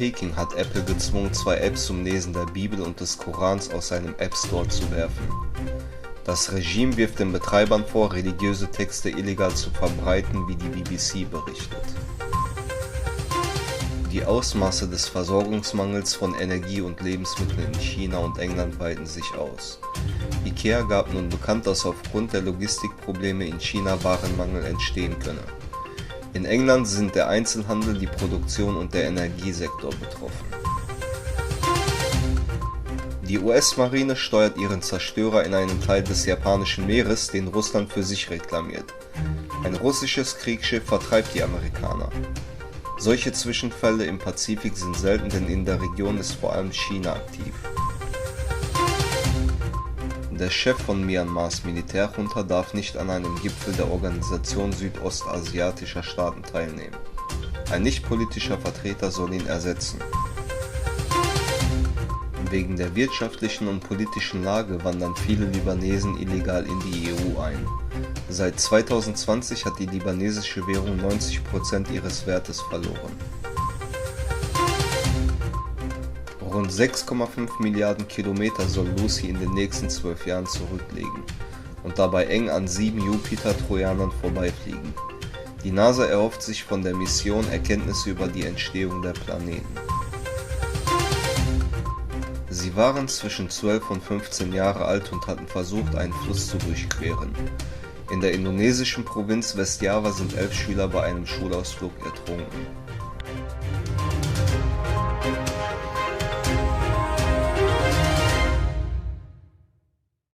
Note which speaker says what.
Speaker 1: Peking hat Apple gezwungen, 2 Apps zum Lesen der Bibel und des Korans aus seinem App Store zu werfen. Das Regime wirft den Betreibern vor, religiöse Texte illegal zu verbreiten, wie die BBC berichtet. Die Ausmaße des Versorgungsmangels von Energie und Lebensmitteln in China und England weiten sich aus. IKEA gab nun bekannt, dass aufgrund der Logistikprobleme in China Warenmangel entstehen könne. In England sind der Einzelhandel, die Produktion und der Energiesektor betroffen. Die US-Marine steuert ihren Zerstörer in einen Teil des japanischen Meeres, den Russland für sich reklamiert. Ein russisches Kriegsschiff vertreibt die Amerikaner. Solche Zwischenfälle im Pazifik sind selten, denn in der Region ist vor allem China aktiv. Der Chef von Myanmars Militärjunta darf nicht an einem Gipfel der Organisation südostasiatischer Staaten teilnehmen. Ein nicht-politischer Vertreter soll ihn ersetzen. Wegen der wirtschaftlichen und politischen Lage wandern viele Libanesen illegal in die EU ein. Seit 2020 hat die libanesische Währung 90% ihres Wertes verloren. Rund 6,5 Milliarden Kilometer soll Lucy in den nächsten 12 Jahren zurücklegen und dabei eng an 7 Jupiter-Trojanern vorbeifliegen. Die NASA erhofft sich von der Mission Erkenntnisse über die Entstehung der Planeten. Sie waren zwischen 12 und 15 Jahre alt und hatten versucht, einen Fluss zu durchqueren. In der indonesischen Provinz Westjava sind 11 Schüler bei einem Schulausflug ertrunken.